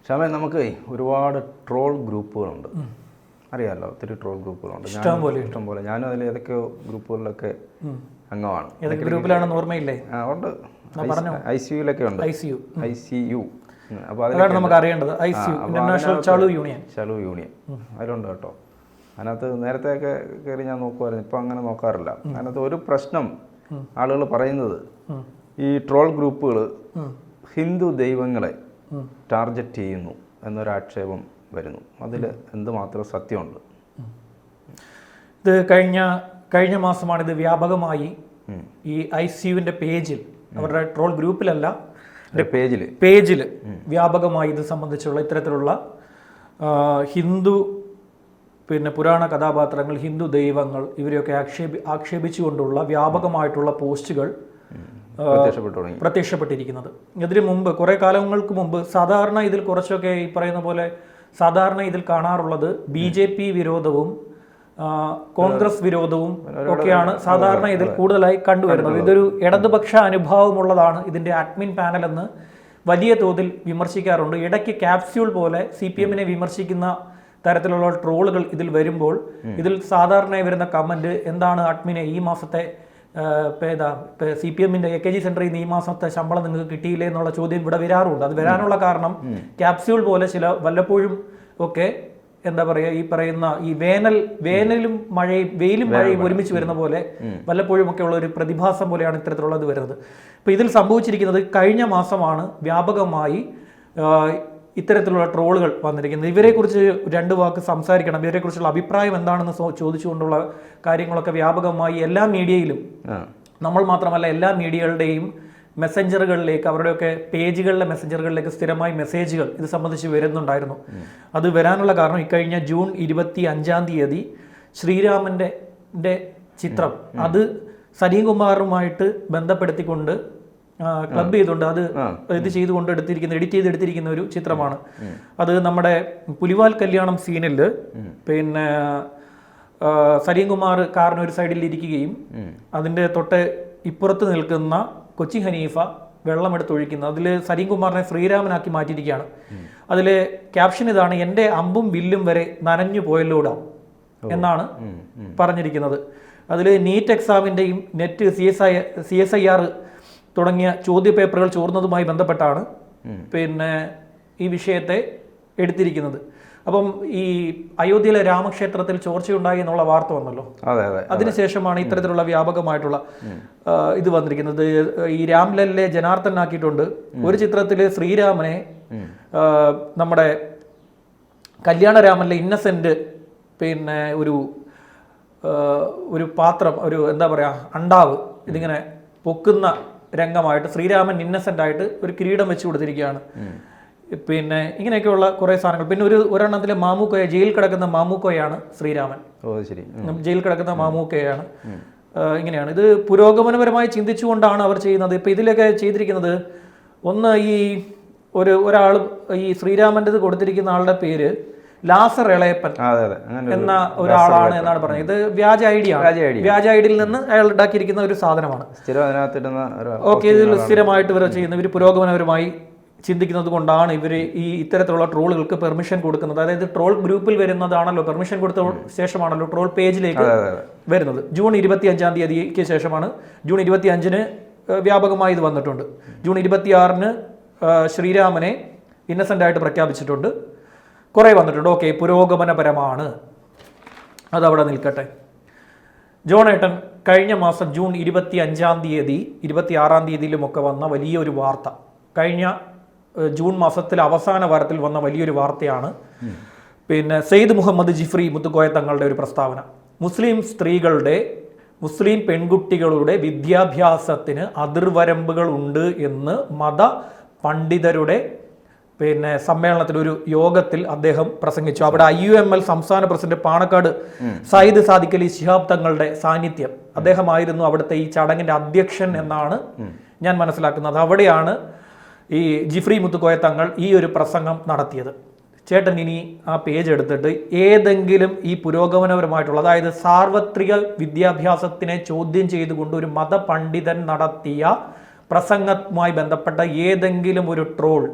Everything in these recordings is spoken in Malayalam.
ഷാമേ, നമുക്ക് ഒരുപാട് ട്രോൾ ഗ്രൂപ്പുകളുണ്ട്. അറിയാമല്ലോ, ഒത്തിരി ട്രോൾ ഗ്രൂപ്പുകളുണ്ട്. ഇഷ്ടം പോലെ. ഞാനും അതിൽ ഏതൊക്കെയോ ഗ്രൂപ്പുകളിലൊക്കെ അംഗമാണ്. ഗ്രൂപ്പിലാണെന്ന് ഓർമ്മയില്ലേ? ഉണ്ട്. ICU-ലൊക്കെ ഉണ്ട്. ICU. അപ്പോൾ അതാണ് നമുക്ക് അറിയേണ്ടത്. ഇന്റർനാഷണൽ ചളു യൂണിയൻ അതിലുണ്ട് കേട്ടോ. അതിനകത്ത് നേരത്തെയൊക്കെ കയറി ഞാൻ നോക്കുമായിരുന്നു, ഇപ്പം അങ്ങനെ നോക്കാറില്ല. അതിനകത്ത് ഒരു പ്രശ്നം ആളുകൾ പറയുന്നത്, ഈ ട്രോൾ ഗ്രൂപ്പുകൾ ഹിന്ദു ദൈവങ്ങളെ ടാർഗറ്റ് ചെയ്യുന്നു എന്നൊരാക്ഷേപം വരുന്നു. അതിൽ എന്തുമാത്രം സത്യമുണ്ട്? ഇത് കഴിഞ്ഞ മാസമാണ് ഇത് വ്യാപകമായി ഈ ICU-വിൻ്റെ പേജിൽ, അവരുടെ ട്രോൾ ഗ്രൂപ്പിലല്ല, പേജിൽ വ്യാപകമായി ഇത് സംബന്ധിച്ചുള്ള ഇത്തരത്തിലുള്ള ഹിന്ദു പുരാണ കഥാപാത്രങ്ങൾ, ഹിന്ദു ദൈവങ്ങൾ ഇവരെയൊക്കെ ആക്ഷേപിച്ചുകൊണ്ടുള്ള വ്യാപകമായിട്ടുള്ള പോസ്റ്റുകൾ പ്രത്യക്ഷപ്പെട്ടിരിക്കുന്നത്. ഇതിനു മുമ്പ് കുറേ കാലങ്ങൾക്ക് മുമ്പ് സാധാരണ ഇതിൽ കുറച്ചൊക്കെ ഈ പറയുന്ന പോലെ സാധാരണ ഇതിൽ കാണാറുള്ളത് BJP വിരോധവും കോൺഗ്രസ് വിരോധവും ഒക്കെയാണ് സാധാരണ ഇതിൽ കൂടുതലായി കണ്ടുവരുന്നത്. ഇതൊരു ഇടതുപക്ഷ അനുഭാവമുള്ളതാണ് ഇതിൻ്റെ അഡ്മിൻ പാനൽ എന്ന് വലിയ തോതിൽ വിമർശിക്കാറുണ്ട്. ഇടയ്ക്ക് ക്യാപ്സ്യൂൾ പോലെ CPM-നെ വിമർശിക്കുന്ന തരത്തിലുള്ള ട്രോളുകൾ ഇതിൽ വരുമ്പോൾ ഇതിൽ സാധാരണയായി വരുന്ന കമൻറ്റ് എന്താണ്, അഡ്മിനെ ഈ മാസത്തെ CPM-ന്റെ AKG സെന്ററിൽ നിന്ന് ഈ മാസത്തെ ശമ്പളം നിങ്ങൾക്ക് കിട്ടിയില്ലേ എന്നുള്ള ചോദ്യം ഇവിടെ വരാറുണ്ട്. അത് വരാനുള്ള കാരണം ക്യാപ്സ്യൂൾ പോലെ ചില വല്ലപ്പോഴും ഒക്കെ എന്താ പറയുക, ഈ പറയുന്ന ഈ വേനലും മഴയും വെയിലും മഴയും ഒരുമിച്ച് വരുന്ന പോലെ വല്ലപ്പോഴും ഒക്കെ ഉള്ള ഒരു പ്രതിഭാസം പോലെയാണ് ഇത്തരത്തിലുള്ളത് വരുന്നത്. അപ്പോൾ ഇതിൽ സംഭവിച്ചിരിക്കുന്നത് കഴിഞ്ഞ മാസമാണ് വ്യാപകമായി ഇത്തരത്തിലുള്ള ട്രോളുകൾ വന്നിരിക്കുന്നത്. ഇവരെക്കുറിച്ച് രണ്ട് വാക്ക് സംസാരിക്കണം, ഇവരെക്കുറിച്ചുള്ള അഭിപ്രായം എന്താണെന്ന് ചോദിച്ചുകൊണ്ടുള്ള കാര്യങ്ങളൊക്കെ വ്യാപകമായി എല്ലാ മീഡിയയിലും, നമ്മൾ മാത്രമല്ല എല്ലാ മീഡിയകളുടെയും മെസ്സഞ്ചറുകളിലേക്ക്, അവരുടെയൊക്കെ പേജുകളിലെ മെസ്സഞ്ചറുകളിലേക്ക് സ്ഥിരമായി മെസ്സേജുകൾ ഇത് സംബന്ധിച്ച് വരുന്നുണ്ടായിരുന്നു. അത് വരാനുള്ള കാരണം ഇക്കഴിഞ്ഞ ജൂൺ 25 ശ്രീരാമൻ്റെ ചിത്രം അത് സലീം കുമാറുമായിട്ട് ബന്ധപ്പെടുത്തിക്കൊണ്ട് ക്ലബ് ചെയ്തുകൊണ്ട് അത് ഇത് ചെയ്തുകൊണ്ട് എഡിറ്റ് ചെയ്തെടുത്തിരിക്കുന്ന ഒരു ചിത്രമാണ്. അത് നമ്മുടെ പുലിവാൽ കല്യാണം സീനിൽ സലീം കുമാർ കാറിന് ഒരു സൈഡിൽ ഇരിക്കുകയും അതിൻ്റെ തൊട്ട് ഇപ്പുറത്ത് നിൽക്കുന്ന കൊച്ചി ഹനീഫ വെള്ളമെടുത്തൊഴിക്കുന്നത്, അതിൽ സലീം കുമാറിനെ ശ്രീരാമനാക്കി മാറ്റിയിരിക്കുകയാണ്. അതിൽ ക്യാപ്ഷൻ ഇതാണ്, എൻ്റെ അമ്പും വില്ലും വരെ നനഞ്ഞു പോയല്ലോടാ എന്നാണ് പറഞ്ഞിരിക്കുന്നത്. അതിൽ നീറ്റ് എക്സാമിൻ്റെയും നെറ്റ് CSIR തുടങ്ങിയ ചോദ്യപേപ്പറുകൾ ചോർന്നതുമായി ബന്ധപ്പെട്ടാണ് ഈ വിഷയത്തെ എടുത്തിരിക്കുന്നത്. അപ്പം ഈ അയോധ്യയിലെ രാമക്ഷേത്രത്തിൽ ചോർച്ചയുണ്ടായി എന്നുള്ള വാർത്ത വന്നല്ലോ, അതിനുശേഷമാണ് ഇത്തരത്തിലുള്ള വ്യാപകമായിട്ടുള്ള ഇത് വന്നിരിക്കുന്നത്. ഈ രാംലല്ലെ ജനാർദ്ദനാക്കിയിട്ടുണ്ട്. ഒരു ചിത്രത്തിൽ ശ്രീരാമനെ നമ്മുടെ കല്യാണരാമനിലെ ഇന്നസെന്റ് ഒരു പാത്രം, ഒരു എന്താ പറയുക, അണ്ടാവ് ഇതിങ്ങനെ പൊക്കുന്ന രംഗമായിട്ട് ശ്രീരാമൻ ഇന്നസെന്റ് ആയിട്ട് ഒരു കിരീടം വെച്ച് കൊടുത്തിരിക്കുകയാണ്. ഇങ്ങനെയൊക്കെയുള്ള കുറേ സാധനങ്ങൾ. പിന്നെ ഒരെണ്ണത്തിലെ മാമൂക്കോയ, ജയിലിൽ കിടക്കുന്ന മാമൂക്കോയാണ് ശ്രീരാമൻ. ജയിലിൽ കിടക്കുന്ന മാമൂക്കയാണ്. ഇങ്ങനെയാണ് ഇത് പുരോഗമനപരമായി ചിന്തിച്ചുകൊണ്ടാണ് അവർ ചെയ്യുന്നത്. ഇപ്പം ഇതിലൊക്കെ ചെയ്തിരിക്കുന്നത്, ഒന്ന് ഈ ഒരാൾ ഈ ശ്രീരാമൻ്റെത് കൊടുത്തിരിക്കുന്ന ആളുടെ പേര് ലാസർ ഇളയപ്പൻ എന്ന ഒരാളാണ് എന്നാണ് പറഞ്ഞത്. ഇത് വ്യാജ ഐഡിയിൽ നിന്ന് അയാൾ ഉണ്ടാക്കിയിരിക്കുന്ന ഒരു സാധനമാണ്. ഓക്കെ, ഇതിൽ സ്ഥിരമായിട്ട് ഇവർ ചെയ്യുന്ന, ഇവർ പുരോഗമനപരമായി ചിന്തിക്കുന്നത് കൊണ്ടാണ് ഇവർ ഈ ഇത്തരത്തിലുള്ള ട്രോളുകൾക്ക് പെർമിഷൻ കൊടുക്കുന്നത്. അതായത് ട്രോൾ ഗ്രൂപ്പിൽ വരുന്നതാണല്ലോ, പെർമിഷൻ കൊടുത്ത ശേഷമാണല്ലോ ട്രോൾ പേജിലേക്ക് വരുന്നത്. ജൂൺ 25 ശേഷമാണ്. ജൂൺ 25 വ്യാപകമായി ഇത് വന്നിട്ടുണ്ട്. ജൂൺ 26 ശ്രീരാമനെ ഇന്നസെന്റ് ആയിട്ട് പ്രഖ്യാപിച്ചിട്ടുണ്ട്. കുറേ വന്നിട്ടുണ്ട്. ഓക്കെ, പുരോഗമനപരമാണ്, അതവിടെ നിൽക്കട്ടെ. ജോണേട്ടൻ കഴിഞ്ഞ മാസം ജൂൺ 25 26 വന്ന വലിയൊരു വാർത്ത, കഴിഞ്ഞ ജൂൺ മാസത്തിലെ അവസാന വാരത്തിൽ വന്ന വലിയൊരു വാർത്തയാണ്. സെയ്ദ് മുഹമ്മദ് ജിഫ്രി മുത്തുക്കോയ തങ്ങളുടെ ഒരു പ്രസ്താവന, മുസ്ലിം പെൺകുട്ടികളുടെ വിദ്യാഭ്യാസത്തിന് അതിർവരമ്പുകൾ ഉണ്ട് എന്ന് മത പണ്ഡിതരുടെ സമ്മേളനത്തിൽ, ഒരു യോഗത്തിൽ അദ്ദേഹം പ്രസംഗിച്ചു. അവിടെ IUML സംസ്ഥാന പ്രസിഡന്റ് പാണക്കാട് സയ്യിദ് സാദിഖ് അലി ശിഹാബ് തങ്ങളുടെ സാന്നിധ്യം, അദ്ദേഹമായിരുന്നു അവിടുത്തെ ഈ ചടങ്ങിന്റെ അധ്യക്ഷൻ എന്നാണ് ഞാൻ മനസ്സിലാക്കുന്നത്. അവിടെയാണ് ഈ ജിഫ്രി മുത്തുക്കോയ തങ്ങൾ ഈ ഒരു പ്രസംഗം നടത്തിയത്. ചേട്ടൻ ഇനി ആ പേജ് എടുത്തിട്ട് ഏതെങ്കിലും ഈ പുരോഗമനപരമായിട്ടുള്ള, അതായത് സാർവത്രിക വിദ്യാഭ്യാസത്തിനെ ചോദ്യം ചെയ്തുകൊണ്ട് ഒരു മതപണ്ഡിതൻ നടത്തിയ പ്രസംഗവുമായി ബന്ധപ്പെട്ട ഏതെങ്കിലും ഒരു ട്രോൾ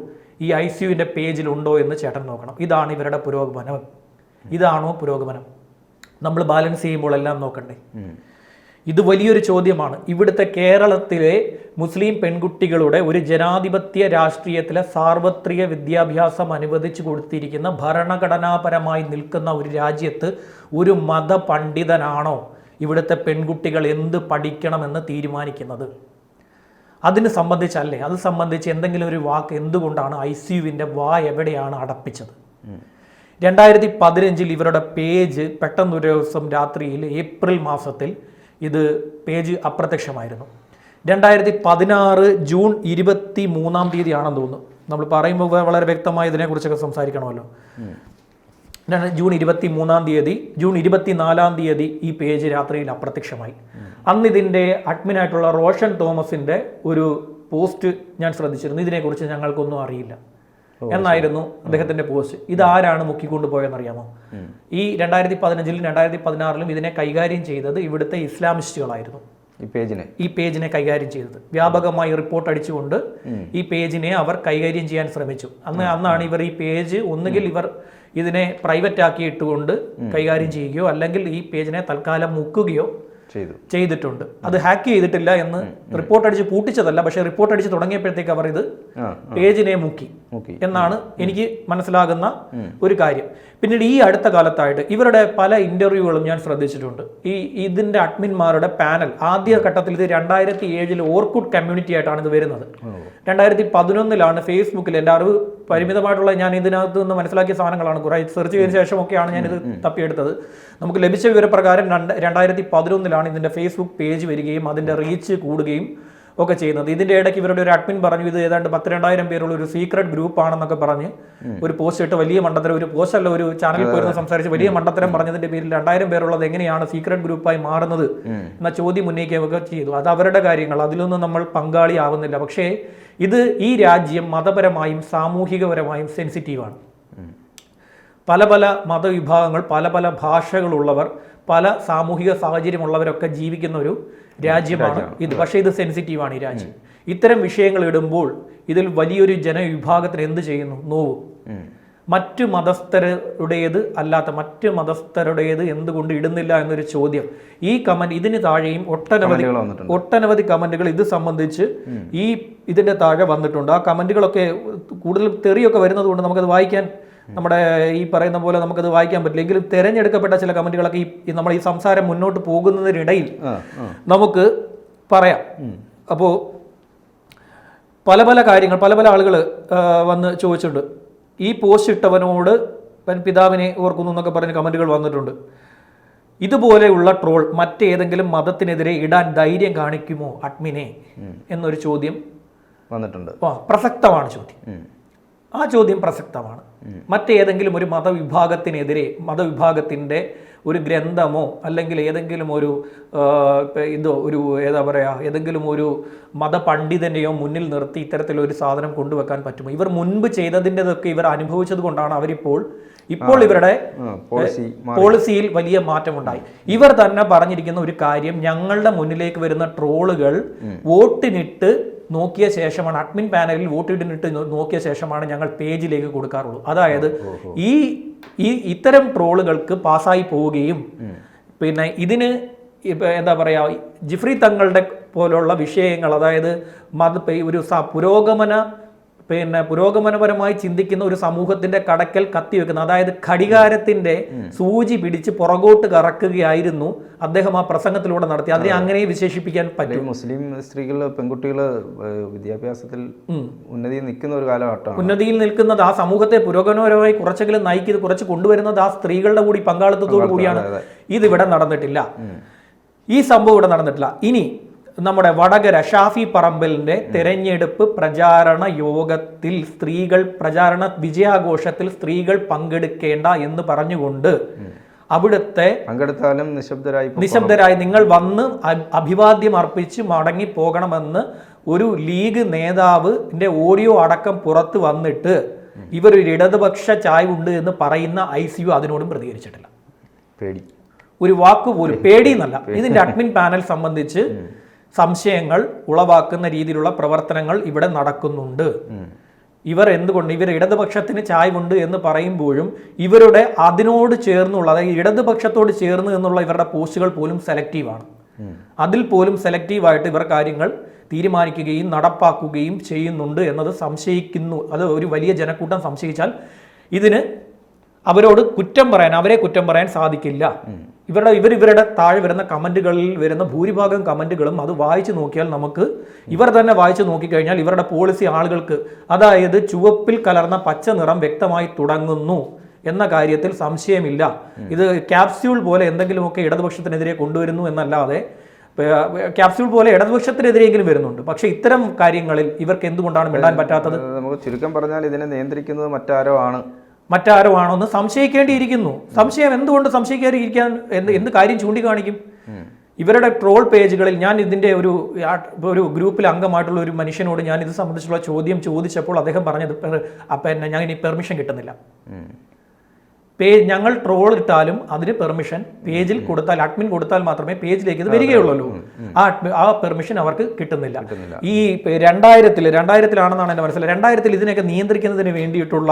ഈ ICUവിൻ്റെ പേജിലുണ്ടോ എന്ന് ചേട്ടൻ നോക്കണം. ഇതാണ് ഇവരുടെ പുരോഗമനം. ഇതാണോ പുരോഗമനം? നമ്മൾ ബാലൻസ് ചെയ്യുമ്പോൾ എല്ലാം നോക്കണ്ടേ? ഇത് വലിയൊരു ചോദ്യമാണ്. ഇവിടുത്തെ കേരളത്തിലെ മുസ്ലിം പെൺകുട്ടികളുടെ ഒരു ജനാധിപത്യ രാഷ്ട്രീയത്തിലെ സാർവത്രിക വിദ്യാഭ്യാസം അനുവദിച്ചു കൊടുത്തിരിക്കുന്ന ഭരണഘടനാപരമായി നിൽക്കുന്ന ഒരു രാജ്യത്ത് ഒരു മതപണ്ഡിതനാണോ ഇവിടുത്തെ പെൺകുട്ടികൾ എന്ത് പഠിക്കണമെന്ന് തീരുമാനിക്കുന്നത്? അതിന് സംബന്ധിച്ചല്ലേ? അത് സംബന്ധിച്ച് എന്തെങ്കിലും ഒരു വാക്ക് എന്തുകൊണ്ടാണ് ICUവിൻ്റെ എവിടെയാണ് അടപ്പിച്ചത്? 2015 ഇവരുടെ പേജ് പെട്ടെന്നൊരു ദിവസം രാത്രിയിൽ ഏപ്രിൽ മാസത്തിൽ ഇത് പേജ് അപ്രത്യക്ഷമായിരുന്നു. 2016 ജൂൺ 23 ആണെന്ന് തോന്നുന്നു. നമ്മൾ പറയുമ്പോൾ വളരെ വ്യക്തമായി ഇതിനെക്കുറിച്ചൊക്കെ സംസാരിക്കണമല്ലോ. ജൂൺ 23 ജൂൺ 24 ഈ പേജ് രാത്രിയിൽ അപ്രത്യക്ഷമായി. അന്ന് ഇതിൻ്റെ അഡ്മിനായിട്ടുള്ള റോഷൻ തോമസിൻ്റെ ഒരു പോസ്റ്റ് ഞാൻ ശ്രദ്ധിച്ചിരുന്നു. ഇതിനെക്കുറിച്ച് ഞങ്ങൾക്കൊന്നും അറിയില്ല എന്നായിരുന്നു അദ്ദേഹത്തിന്റെ പോസ്റ്റ്. ഇതാരാണ് മുക്കിക്കൊണ്ടുപോയെന്നറിയാമോ? ഈ 2015 2016 ഇതിനെ കൈകാര്യം ചെയ്തത് ഇവിടുത്തെ ഇസ്ലാമിസ്റ്റുകളായിരുന്നു. ഈ പേജിനെ കൈകാര്യം ചെയ്തത് വ്യാപകമായി റിപ്പോർട്ട് അടിച്ചുകൊണ്ട് ഈ പേജിനെ അവർ കൈകാര്യം ചെയ്യാൻ ശ്രമിച്ചു. അന്നാണ് ഇവർ ഈ പേജ് ഒന്നുകിൽ ഇവർ ഇതിനെ പ്രൈവറ്റ് ആക്കി ഇട്ടുകൊണ്ട് കൈകാര്യം ചെയ്യുകയോ അല്ലെങ്കിൽ ഈ പേജിനെ തൽക്കാലം മുക്കുകയോ ചെയ്തിട്ടുണ്ട്. അത് ഹാക്ക് ചെയ്തിട്ടില്ല എന്ന് റിപ്പോർട്ട് അടിച്ച് പൂട്ടിച്ചതല്ല, പക്ഷെ റിപ്പോർട്ട് അടിച്ച് തുടങ്ങിയപ്പോഴത്തേക്ക് അവർ ഇത് പേജിനെ മുക്കി എന്നാണ് എനിക്ക് മനസ്സിലാകുന്ന ഒരു കാര്യം. പിന്നീട് ഈ അടുത്ത കാലത്തായിട്ട് ഇവരുടെ പല ഇന്റർവ്യൂകളും ഞാൻ ശ്രദ്ധിച്ചിട്ടുണ്ട്. ഇതിന്റെ അഡ്മിന്മാരുടെ പാനൽ ആദ്യ ഘട്ടത്തിൽ ഇത് 2007 ഓർക്കുഡ് കമ്മ്യൂണിറ്റി ആയിട്ടാണ് ഇത് വരുന്നത്. 2011 ഫേസ്ബുക്കിൽ എൻ്റെ അറിവ് പരിമിതമായിട്ടുള്ള ഞാൻ ഇതിനകത്ത് നിന്ന് മനസ്സിലാക്കിയ സാധനങ്ങളാണ്. കുറെ സെർച്ച് ചെയ്തതിനു ശേഷമൊക്കെയാണ് ഞാനിത് തപ്പിയെടുത്തത്. നമുക്ക് ലഭിച്ച വിവരപ്രകാരം 2011 ഇതിന്റെ ഫേസ്ബുക്ക് പേജ് വരികയും അതിന്റെ റീച്ച് കൂടുകയും ഒക്കെ ചെയ്യുന്നത്. ഇതിന്റെ ഇടയ്ക്ക് ഇവരുടെ ഒരു അഡ്മിൻ പറഞ്ഞു ഇത് ഏതാണ്ട് 10,000-20,000 പേരുള്ള ഒരു സീക്രട്ട് ഗ്രൂപ്പ് ആണെന്നൊക്കെ പറഞ്ഞ് ഒരു പോസ്റ്റ് ഇട്ട് വലിയ മണ്ടത്തരം, ഒരു പോസ്റ്റ് അല്ല ഒരു ചാനലിൽ പോയിരുന്ന സംസാരിച്ച് വലിയ മണ്ടത്തരം പറഞ്ഞതിന്റെ പേരിൽ 2,000 പേരുള്ളത് എങ്ങനെയാണ് സീക്രട്ട് ഗ്രൂപ്പായി മാറുന്നത് എന്ന ചോദ്യം ഉന്നയിക്കുകയൊക്കെ ചെയ്തു. അത് അവരുടെ കാര്യങ്ങൾ, അതിലൊന്നും നമ്മൾ പങ്കാളിയാവുന്നില്ല. പക്ഷേ ഇത് ഈ രാജ്യം മതപരമായും സാമൂഹികപരമായും സെൻസിറ്റീവാണ്. പല പല മതവിഭാഗങ്ങൾ, പല പല ഭാഷകളുള്ളവർ, പല സാമൂഹിക സാഹചര്യമുള്ളവരൊക്കെ ജീവിക്കുന്ന ഒരു രാജ്യമാണ് ഇത്. പക്ഷേ ഇത് സെൻസിറ്റീവാണ് ഈ രാജ്യം. ഇത്തരം വിഷയങ്ങൾ ഇടുമ്പോൾ ഇതിൽ വലിയൊരു ജനവിഭാഗത്തിന് എന്ത് ചെയ്യുന്നു? നോവും. മറ്റു മതസ്ഥരുടേത് അല്ലാത്ത മറ്റു മതസ്ഥരുടേത് എന്തുകൊണ്ട് ഇടുന്നില്ല എന്നൊരു ചോദ്യം ഈ കമന്റ്, ഇതിന് താഴെയും ഒട്ടനവധി കമന്റുകൾ ഇത് സംബന്ധിച്ച് ഇതിന്റെ താഴെ വന്നിട്ടുണ്ട്. ആ കമന്റുകളൊക്കെ കൂടുതൽ തെറിയൊക്കെ വരുന്നത് കൊണ്ട് നമുക്കത് വായിക്കാൻ, നമ്മുടെ ഈ പറയുന്ന പോലെ നമുക്കത് വായിക്കാൻ പറ്റില്ല. എങ്കിലും തിരഞ്ഞെടുക്കപ്പെട്ട ചില കമന്റുകളൊക്കെ നമ്മൾ ഈ സംസാരം മുന്നോട്ട് പോകുന്നതിനിടയിൽ നമുക്ക് പറയാം. അപ്പോൾ പല പല കാര്യങ്ങൾ പല പല ആളുകൾ വന്ന് ചോദിച്ചിട്ടുണ്ട്. ഈ പോസ്റ്റ് ഇട്ടവനോട് പിതാവിനെ ഓർക്കുന്നു എന്നൊക്കെ പറഞ്ഞ് കമന്റുകൾ വന്നിട്ടുണ്ട്. ഇതുപോലെയുള്ള ട്രോൾ മറ്റേതെങ്കിലും മതത്തിനെതിരെ ഇടാൻ ധൈര്യം കാണിക്കുമോ അഡ്മിനെ എന്നൊരു ചോദ്യം വന്നിട്ടുണ്ട്. പ്രസക്തമാണ് ചോദ്യം. ആ ചോദ്യം പ്രസക്തമാണ്. മറ്റേതെങ്കിലും ഒരു മതവിഭാഗത്തിനെതിരെ, മതവിഭാഗത്തിൻ്റെ ഒരു ഗ്രന്ഥമോ അല്ലെങ്കിൽ ഏതെങ്കിലും ഒരു ഏതെങ്കിലും ഒരു മതപണ്ഡിതനെയോ മുന്നിൽ നിർത്തി ഇത്തരത്തിലൊരു സാധനം കൊണ്ടുവെക്കാൻ പറ്റുമോ? ഇവർ മുൻപ് ചെയ്തതിൻ്റെതൊക്കെ ഇവർ അനുഭവിച്ചത് കൊണ്ടാണ് അവരിപ്പോൾ ഇവരുടെ പോളിസിയിൽ വലിയ മാറ്റമുണ്ടായി. ഇവർ തന്നെ പറഞ്ഞിരിക്കുന്ന ഒരു കാര്യം, ഞങ്ങളുടെ മുന്നിലേക്ക് വരുന്ന ട്രോളുകൾ വോട്ടിനിട്ട് നോക്കിയ ശേഷമാണ്, അഡ്മിൻ പാനലിൽ വോട്ടിട്ട് നോക്കിയ ശേഷമാണ് ഞങ്ങൾ പേജിലേക്ക് കൊടുക്കാറുള്ളൂ. അതായത് ഇത്തരം ട്രോളുകൾക്ക് പാസ്സായി പോവുകയും പിന്നെ ഇതിന് എന്താ പറയുക, ജിഫ്രി തങ്ങളുടെ പോലുള്ള വിഷയങ്ങൾ, അതായത് ഒരു പുരോഗമനപരമായി ചിന്തിക്കുന്ന ഒരു സമൂഹത്തിന്റെ കടക്കൽ കത്തിവെക്കുന്ന, അതായത് ഘടികാരത്തിന്റെ സൂചി പിടിച്ച് പുറകോട്ട് കറക്കുകയായിരുന്നു അദ്ദേഹം ആ പ്രസംഗത്തിലൂടെ നടത്തി. അതിനെ അങ്ങനെ വിശേഷിപ്പിക്കാൻ പറ്റും. മുസ്ലിം സ്ത്രീകള്, പെൺകുട്ടികള് വിദ്യാഭ്യാസത്തിൽ ഉന്നതിയിൽ നിൽക്കുന്ന ഒരു കാലഘട്ടമാണ്. ഉന്നതിയിൽ നിൽക്കുന്നത്, ആ സമൂഹത്തെ പുരോഗമനപരമായി കുറച്ചെങ്കിലും നയിക്കുന്നത്, കുറച്ച് കൊണ്ടുവരുന്നത് ആ സ്ത്രീകളുടെ കൂടി പങ്കാളിത്തത്തോടു കൂടിയാണ്. ഇതിവിടെ നടന്നിട്ടില്ല. ഈ സംഭവം ഇവിടെ നടന്നിട്ടില്ല. ഇനി നമ്മുടെ വടകര ഷാഫി പറമ്പലിന്റെ തെരഞ്ഞെടുപ്പ് പ്രചാരണ യോഗത്തിൽ പ്രചാരണ വിജയാഘോഷത്തിൽ സ്ത്രീകൾ പങ്കെടുക്കേണ്ട എന്ന് പറഞ്ഞുകൊണ്ട് അവിടുത്തെ പങ്കെടുത്താലും നിശബ്ദരായി നിങ്ങൾ വന്ന് അഭിവാദ്യം അർപ്പിച്ച് മടങ്ങി പോകണമെന്ന് ഒരു ലീഗ് നേതാവിന്റെ ഓഡിയോ അടക്കം പുറത്ത് വന്നിട്ട് ഇവരൊരു ഇടതുപക്ഷ ചായ്വുണ്ട് എന്ന് പറയുന്ന ICU അതിനോടും പ്രതികരിച്ചിട്ടില്ല. ഒരു വാക്കുപോലും, പേടിയെന്നല്ല. ഇതിന്റെ അഡ്മിൻ പാനൽ സംബന്ധിച്ച് സംശയങ്ങൾ ഉളവാക്കുന്ന രീതിയിലുള്ള പ്രവർത്തനങ്ങൾ ഇവിടെ നടക്കുന്നുണ്ട്. ഇവർ എന്തുകൊണ്ട് ഇവർ ഇടതുപക്ഷത്തിന് ചായ്വുണ്ട് എന്ന് പറയുമ്പോഴും ഇവരുടെ അതിനോട് ചേർന്നുള്ള, അതായത് ഇടതുപക്ഷത്തോട് ചേർന്ന് എന്നുള്ള ഇവരുടെ പോസ്റ്റുകൾ പോലും സെലക്റ്റീവാണ്. അതിൽ പോലും സെലക്റ്റീവായിട്ട് ഇവർ കാര്യങ്ങൾ തീരുമാനിക്കുകയും നടപ്പാക്കുകയും ചെയ്യുന്നുണ്ട് എന്നത് സംശയിക്കുന്നു. അത് ഒരു വലിയ ജനക്കൂട്ടം സംശയിച്ചാൽ ഇതിന് അവരോട് അവരെ കുറ്റം പറയാൻ സാധിക്കില്ല. ഇവരുടെ താഴെ വരുന്ന കമന്റുകളിൽ വരുന്ന ഭൂരിഭാഗം കമന്റുകളും അത് വായിച്ചു നോക്കിയാൽ നമുക്ക്, ഇവർ തന്നെ വായിച്ചു നോക്കിക്കഴിഞ്ഞാൽ ഇവരുടെ പോളിസി ആളുകൾക്ക്, അതായത് ചുവപ്പിൽ കലർന്ന പച്ച നിറം വ്യക്തമായി തുടങ്ങുന്നു എന്ന കാര്യത്തിൽ സംശയമില്ല. ഇത് ക്യാപ്സ്യൂൾ പോലെ എന്തെങ്കിലുമൊക്കെ ഇടതുപക്ഷത്തിനെതിരെ കൊണ്ടുവരുന്നു എന്നല്ലാതെ, ക്യാപ്സ്യൂൾ പോലെ ഇടതുപക്ഷത്തിനെതിരെയെങ്കിലും വരുന്നുണ്ട്. പക്ഷെ ഇത്തരം കാര്യങ്ങളിൽ ഇവർക്ക് എന്തുകൊണ്ടാണ് മിണ്ടാൻ പറ്റാത്തത്? നമുക്ക് ചുരുക്കം പറഞ്ഞാൽ ഇതിനെ നിയന്ത്രിക്കുന്നത് മറ്റാരോ ആണോന്ന് സംശയിക്കേണ്ടിയിരിക്കുന്നു. സംശയം എന്തുകൊണ്ട് സംശയിക്കാതിരിക്കാൻ എന്ത് കാര്യം ചൂണ്ടിക്കാണിക്കും? ഇവരുടെ ട്രോൾ പേജുകളിൽ ഞാൻ ഇതിൻ്റെ ഒരു ഗ്രൂപ്പിൽ അംഗമായിട്ടുള്ള ഒരു മനുഷ്യനോട് ഞാൻ ഇത് സംബന്ധിച്ചുള്ള ചോദ്യം ചോദിച്ചപ്പോൾ അദ്ദേഹം പറഞ്ഞത്, പിന്നെ ഞാൻ ഇനി പെർമിഷൻ കിട്ടുന്നില്ല. ഞങ്ങൾ ട്രോൾ ഇട്ടാലും അതിന് പെർമിഷൻ പേജിൽ കൊടുത്താൽ, അഡ്മിൻ കൊടുത്താൽ മാത്രമേ പേജിലേക്ക് ഇത് വരികയുള്ളൂ. ആ പെർമിഷൻ അവർക്ക് കിട്ടുന്നില്ല. ഈ 2000-ലാണെന്നാണ് എൻ്റെ മനസ്സിലായത്. 2000 ഇതിനെയൊക്കെ നിയന്ത്രിക്കുന്നതിന് വേണ്ടിയിട്ടുള്ള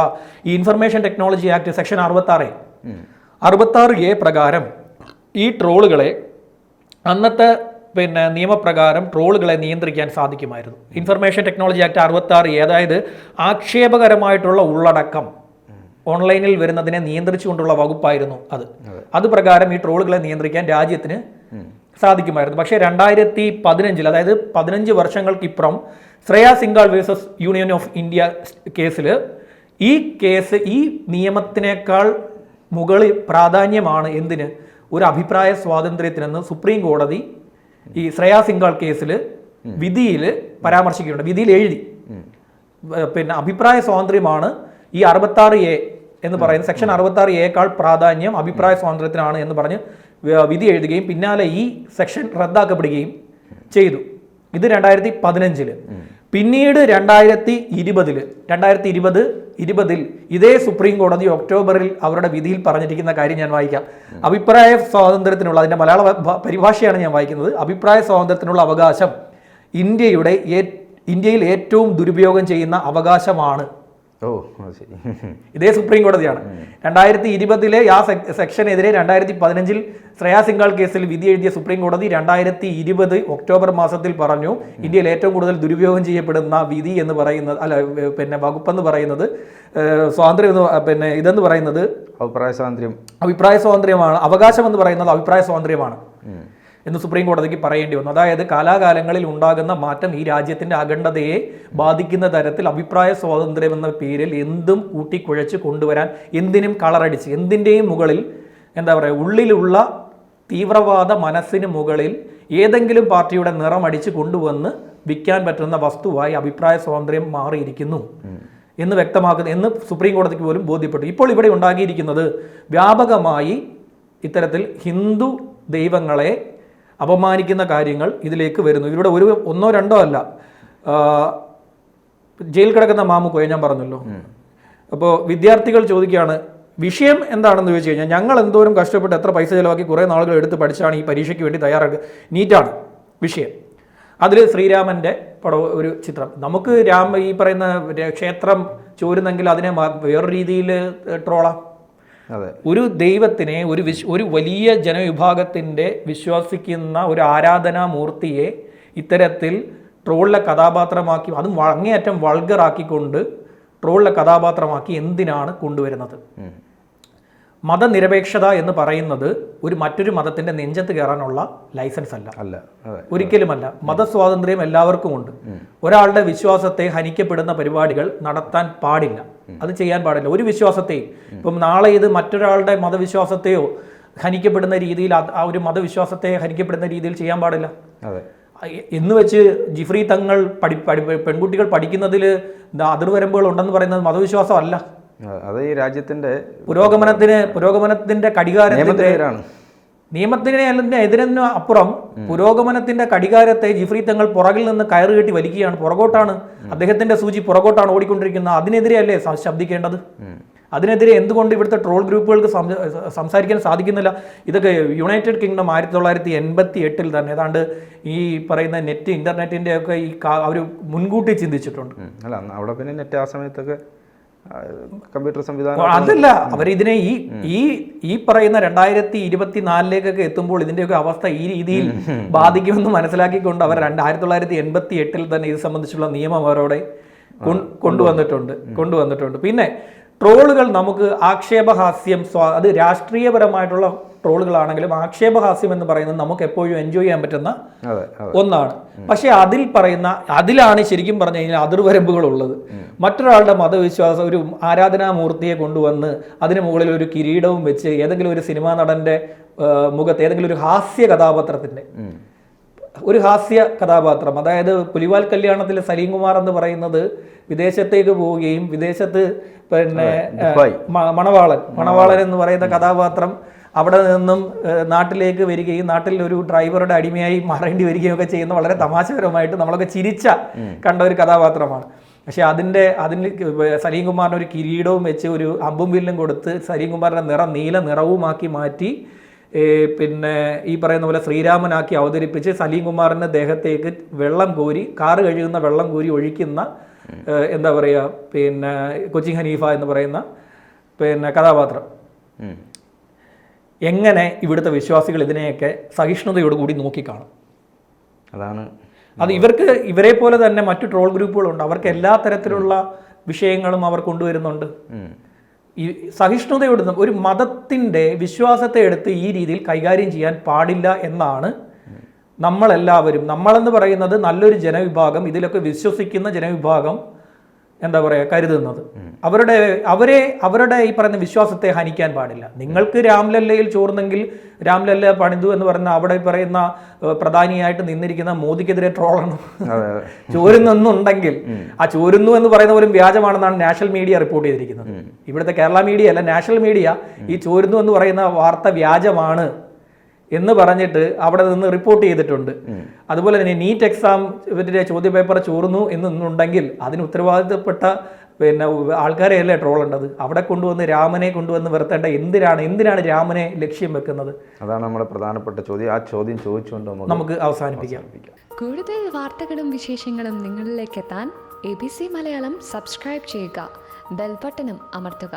ഈ information technology act section 66A പ്രകാരം ഈ ട്രോളുകളെ, അന്നത്തെ നിയമപ്രകാരം ട്രോളുകളെ നിയന്ത്രിക്കാൻ സാധിക്കുമായിരുന്നു. ഇൻഫർമേഷൻ ടെക്നോളജി ആക്ട് 66A, അതായത് ആക്ഷേപകരമായിട്ടുള്ള ഉള്ളടക്കം ഓൺലൈനിൽ വരുന്നതിനെ നിയന്ത്രിച്ചുകൊണ്ടുള്ള വകുപ്പായിരുന്നു അത് പ്രകാരം ഈ ട്രോളുകളെ നിയന്ത്രിക്കാൻ രാജ്യത്തിന് സാധിക്കുമായിരുന്നു. പക്ഷേ 2015, അതായത് 15 വർഷങ്ങൾക്കിപ്പുറം Shreya Singhal versus union of India കേസിൽ ഈ നിയമത്തിനേക്കാൾ മുകളിൽ പ്രാധാന്യമാണ് എന്തിന്, ഒരു അഭിപ്രായ സ്വാതന്ത്ര്യത്തിനെന്ന് സുപ്രീം കോടതി ഈ ശ്രേയ സിംഗാൾ കേസിൽ വിധിയിൽ പരാമർശിക്കുന്നുണ്ട്. വിധിയിൽ എഴുതി, അഭിപ്രായ സ്വാതന്ത്ര്യമാണ് ഈ 66A എന്ന് പറയുന്ന സെക്ഷൻ 66A പ്രാധാന്യം അഭിപ്രായ സ്വാതന്ത്ര്യത്തിനാണ് എന്ന് പറഞ്ഞ് വിധി എഴുതുകയും പിന്നാലെ ഈ സെക്ഷൻ റദ്ദാക്കപ്പെടുകയും ചെയ്തു. ഇത് 2015. പിന്നീട് 2020 ഇതേ സുപ്രീം കോടതി ഒക്ടോബറിൽ അവരുടെ വിധിയിൽ പറഞ്ഞിരിക്കുന്ന കാര്യം ഞാൻ വായിക്കാം. അഭിപ്രായ സ്വാതന്ത്ര്യത്തിനുള്ള, അതിൻ്റെ മലയാള പരിഭാഷയാണ് ഞാൻ വായിക്കുന്നത്. അഭിപ്രായ സ്വാതന്ത്ര്യത്തിനുള്ള അവകാശം ഇന്ത്യയിൽ ഏറ്റവും ദുരുപയോഗം ചെയ്യുന്ന അവകാശമാണ്. ഇതേ സുപ്രീം കോടതിയാണ് 2020 ആ സെക്ഷനെതിരെ 2015 ശ്രേയ സിംഗാൾ കേസിൽ വിധി എഴുതിയ സുപ്രീം കോടതി 2020 ഒക്ടോബർ മാസത്തിൽ പറഞ്ഞു, ഇന്ത്യയിൽ ഏറ്റവും കൂടുതൽ ദുരുപയോഗം ചെയ്യപ്പെടുന്ന വിധി എന്ന് പറയുന്നത്, വകുപ്പെന്ന് പറയുന്നത്, സ്വാതന്ത്ര്യം ഇതെന്ന് പറയുന്നത് അഭിപ്രായ സ്വാതന്ത്ര്യമാണ്. അവകാശം എന്ന് പറയുന്നത് അഭിപ്രായ സ്വാതന്ത്ര്യമാണ് എന്ന് സുപ്രീം കോടതിക്ക് പറയേണ്ടി വന്നു. അതായത് കാലാകാലങ്ങളിൽ ഉണ്ടാകുന്ന മാറ്റം ഈ രാജ്യത്തിന്റെ അഖണ്ഡതയെ ബാധിക്കുന്ന തരത്തിൽ അഭിപ്രായ സ്വാതന്ത്ര്യം എന്ന പേരിൽ എന്തും കൂട്ടിക്കുഴച്ച് കൊണ്ടുവരാൻ, എന്തിനും കളറടിച്ച്, എന്തിൻ്റെയും മുകളിൽ ഉള്ളിലുള്ള തീവ്രവാദ മനസ്സിന് മുകളിൽ ഏതെങ്കിലും പാർട്ടിയുടെ നിറമടിച്ച് കൊണ്ടുവന്ന് വിൽക്കാൻ പറ്റുന്ന വസ്തുവായി അഭിപ്രായ സ്വാതന്ത്ര്യം മാറിയിരിക്കുന്നു എന്ന് എന്ന് സുപ്രീം കോടതിക്ക് പോലും ബോധ്യപ്പെട്ടു. ഇപ്പോൾ ഇവിടെ ഉണ്ടാക്കിയിരിക്കുന്നത് വ്യാപകമായി ഇത്തരത്തിൽ ഹിന്ദു ദൈവങ്ങളെ അപമാനിക്കുന്ന കാര്യങ്ങൾ ഇതിലേക്ക് വരുന്നു. ഇവരുടെ ഒന്നോ രണ്ടോ അല്ല, ജയിൽ കിടക്കുന്ന മാമുക്കോയെ ഞാൻ പറഞ്ഞല്ലോ. അപ്പോൾ വിദ്യാർത്ഥികൾ ചോദിക്കുകയാണ്, വിഷയം എന്താണെന്ന് ചോദിച്ചു കഴിഞ്ഞാൽ, ഞങ്ങൾ എന്തോരം കഷ്ടപ്പെട്ട് എത്ര പൈസ ചിലവാക്കി കുറേ നാളുകൾ എടുത്ത് പഠിച്ചാണ് ഈ പരീക്ഷയ്ക്ക് വേണ്ടി തയ്യാറാക്കുക. നീറ്റാണ് വിഷയം. അതിൽ ശ്രീരാമൻ്റെ ഒരു ചിത്രം, നമുക്ക് ഈ പറയുന്ന ക്ഷേത്രം ചോരുന്നെങ്കിൽ അതിനെ വേറൊരു രീതിയിൽ ട്രോളാം. ഒരു ദൈവത്തിനെ, ഒരു വലിയ ജനവിഭാഗത്തിൻ്റെ വിശ്വസിക്കുന്ന ഒരു ആരാധനാമൂർത്തിയെ ഇത്തരത്തിൽ ട്രോളിലെ കഥാപാത്രമാക്കി, അതും അങ്ങേയറ്റം വൾഗറാക്കിക്കൊണ്ട് ട്രോളിലെ കഥാപാത്രമാക്കി എന്തിനാണ് കൊണ്ടുവരുന്നത്? മതനിരപേക്ഷത എന്ന് പറയുന്നത് മറ്റൊരു മതത്തിന്റെ നെഞ്ചത്ത് കയറാനുള്ള ലൈസൻസ് അല്ല, ഒരിക്കലുമല്ല. മതസ്വാതന്ത്ര്യം എല്ലാവർക്കും ഉണ്ട്. ഒരാളുടെ വിശ്വാസത്തെ ഹനിക്കപ്പെടുന്ന പരിപാടികൾ നടത്താൻ പാടില്ല, അത് ചെയ്യാൻ പാടില്ല. ഒരു വിശ്വാസത്തെയും, ഇപ്പം നാളെ ഇത് മറ്റൊരാളുടെ മതവിശ്വാസത്തെയോ ഹനിക്കപ്പെടുന്ന രീതിയിൽ, ആ ഒരു മതവിശ്വാസത്തെ ഹനിക്കപ്പെടുന്ന രീതിയിൽ ചെയ്യാൻ പാടില്ല എന്ന് വെച്ച് ജിഫ്രി തങ്ങൾ പെൺകുട്ടികൾ പഠിക്കുന്നതിൽ അതിർവരമ്പുകൾ ഉണ്ടെന്ന് പറയുന്നത് മതവിശ്വാസം അല്ല. അത് ഈ രാജ്യത്തിന്റെ പുരോഗമനത്തിന്റെ നിയമത്തിന് എതിരെന്ന് അപ്പുറം പുരോഗമനത്തിന്റെ കടികാരത്തെ ജിഫ്രി തങ്ങൾ പുറകിൽ നിന്ന് കയറ് കെട്ടി വലിക്കുകയാണ്. പുറകോട്ടാണ് അദ്ദേഹത്തിന്റെ സൂചി, പുറകോട്ടാണ് ഓടിക്കൊണ്ടിരിക്കുന്നത്. അതിനെതിരെയല്ലേ ശബ്ദിക്കേണ്ടത്? അതിനെതിരെ എന്തുകൊണ്ട് ഇവിടുത്തെ ട്രോൾ ഗ്രൂപ്പുകൾക്ക് സംസാരിക്കാൻ സാധിക്കുന്നില്ല? ഇതൊക്കെ യുണൈറ്റഡ് കിങ്ഡം 1988 തന്നെ ഏതാണ്ട് ഈ പറയുന്ന ഇന്റർനെറ്റിന്റെ ഒക്കെ ഈ അവർ മുൻകൂട്ടി ചിന്തിച്ചിട്ടുണ്ട്. അല്ല, അവിടെ പിന്നെ നെറ്റ് ആ സമയത്തൊക്കെ കമ്പ്യൂട്ടർ സംവിധാനം അതല്ല, അവരിതിനെ ഈ പറയുന്ന 2024 എത്തുമ്പോൾ ഇതിന്റെയൊക്കെ അവസ്ഥ ഈ രീതിയിൽ ബാധിക്കുമെന്ന് മനസ്സിലാക്കിക്കൊണ്ട് അവർ 1988 തന്നെ ഇത് സംബന്ധിച്ചുള്ള നിയമം അവരോടെ കൊണ്ടുവന്നിട്ടുണ്ട്. പിന്നെ ട്രോളുകൾ നമുക്ക് ആക്ഷേപഹാസ്യം, അത് രാഷ്ട്രീയപരമായിട്ടുള്ള ട്രോളുകളാണെങ്കിലും ആക്ഷേപഹാസ്യം എന്ന് പറയുന്നത് നമുക്ക് എപ്പോഴും എൻജോയ് ചെയ്യാൻ പറ്റുന്ന ഒന്നാണ്. പക്ഷെ അതിലാണ് ശരിക്കും പറഞ്ഞു കഴിഞ്ഞാൽ അതിർവരമ്പുകളുള്ളത്. മറ്റൊരാളുടെ മതവിശ്വാസം, ഒരു ആരാധനാമൂർത്തിയെ കൊണ്ടുവന്ന് അതിന് മുകളിൽ ഒരു കിരീടവും വെച്ച് ഏതെങ്കിലും ഒരു സിനിമാ നടന്റെ മുഖത്ത് ഏതെങ്കിലും ഒരു ഹാസ്യ കഥാപാത്രം, അതായത് പുലിവാൽ കല്യാണത്തിലെ സലീം കുമാർ എന്ന് പറയുന്നത് വിദേശത്തേക്ക് പോവുകയും വിദേശത്ത് പിന്നെ മണവാളൻ എന്ന് പറയുന്ന കഥാപാത്രം അവിടെ നിന്നും നാട്ടിലേക്ക് വരികയും നാട്ടിൽ ഒരു ഡ്രൈവറുടെ അടിമയായി മാറേണ്ടി വരികയും ഒക്കെ ചെയ്യുന്ന വളരെ തമാശപരമായിട്ട് നമ്മളൊക്കെ കണ്ട ഒരു കഥാപാത്രമാണ്. പക്ഷെ അതിന് സലീം കുമാറിന് ഒരു കിരീടവും വെച്ച് ഒരു അമ്പും വില്ലും കൊടുത്ത് സലീം കുമാറിന്റെ നീല നിറവുമാക്കി മാറ്റി പിന്നെ ഈ പറയുന്ന പോലെ ശ്രീരാമനാക്കി അവതരിപ്പിച്ച് സലീം കുമാറിന്റെ ദേഹത്തേക്ക് കാറ് കഴുകുന്ന വെള്ളം കോരി ഒഴിക്കുന്ന എന്താ പറയുക, പിന്നെ കൊച്ചിൻ ഹനീഫ എന്ന് പറയുന്ന പിന്നെ കഥാപാത്രം. എങ്ങനെ ഇവിടുത്തെ വിശ്വാസികൾ ഇതിനെയൊക്കെ സഹിഷ്ണുതയോടുകൂടി നോക്കിക്കാണും? അത് ഇവരെ പോലെ തന്നെ മറ്റു ട്രോൾ ഗ്രൂപ്പുകളുണ്ട്. അവർക്ക് എല്ലാ തരത്തിലുള്ള വിഷയങ്ങളും അവർ കൊണ്ടുവരുന്നുണ്ട്. ഈ സഹിഷ്ണുതയോട് ഒരു മതത്തിൻ്റെ വിശ്വാസത്തെ എടുത്ത് ഈ രീതിയിൽ കൈകാര്യം ചെയ്യാൻ പാടില്ല എന്നാണ് നമ്മളെന്ന് പറയുന്നത് നല്ലൊരു ജനവിഭാഗം, ഇതിലൊക്കെ വിശ്വസിക്കുന്ന ജനവിഭാഗം എന്താ പറയുക കരുതുന്നത്. അവരുടെ ഈ പറയുന്ന വിശ്വാസത്തെ ഹനിക്കാൻ പാടില്ല. നിങ്ങൾക്ക് രാംലല്ലയിൽ ചോർന്നെങ്കിൽ രാംലല്ല പണിതു എന്ന് പറഞ്ഞ അവിടെ പറയുന്ന പ്രധാനിയായിട്ട് നിന്നിരിക്കുന്ന മോദിക്കെതിരെ ട്രോളണം. ചോരുന്നുണ്ടെങ്കിൽ ആ ചോരുന്നു എന്ന് പറയുന്ന പോലും വ്യാജമാണെന്നാണ് നാഷണൽ മീഡിയ റിപ്പോർട്ട് ചെയ്തിരിക്കുന്നത്. ഇവിടുത്തെ കേരള മീഡിയ അല്ല, നാഷണൽ മീഡിയ ഈ ചോരുന്നു എന്ന് പറയുന്ന വാർത്ത വ്യാജമാണ് എന്ന് പറഞ്ഞിട്ട് അവിടെ നിന്ന് റിപ്പോർട്ട് ചെയ്തിട്ടുണ്ട്. അതുപോലെ തന്നെ നീറ്റ് എക്സാം ഇവരുടെ ചോദ്യപേപ്പർ ചോർന്നു എന്നുണ്ടെങ്കിൽ അതിന് ഉത്തരവാദിത്തപ്പെട്ട പിന്നെ ആൾക്കാരെയല്ലേ ട്രോൾ ഉണ്ടത്. അവിടെ രാമനെ കൊണ്ടുവന്ന് വരുത്തേണ്ട എന്തിനാണ് രാമനെ ലക്ഷ്യം വെക്കുന്നത്? അതാണ് നമ്മുടെ പ്രധാനപ്പെട്ട ചോദ്യം. ആ ചോദ്യം ചോദിച്ചുകൊണ്ട് നമുക്ക് അവസാനിപ്പിക്കാം. കൂടുതൽ വാർത്തകളും വിശേഷങ്ങളും നിങ്ങളിലേക്ക് എത്താൻ ABC മലയാളം സബ്സ്ക്രൈബ് ചെയ്യുക, ബെൽ ബട്ടണും അമർത്തുക.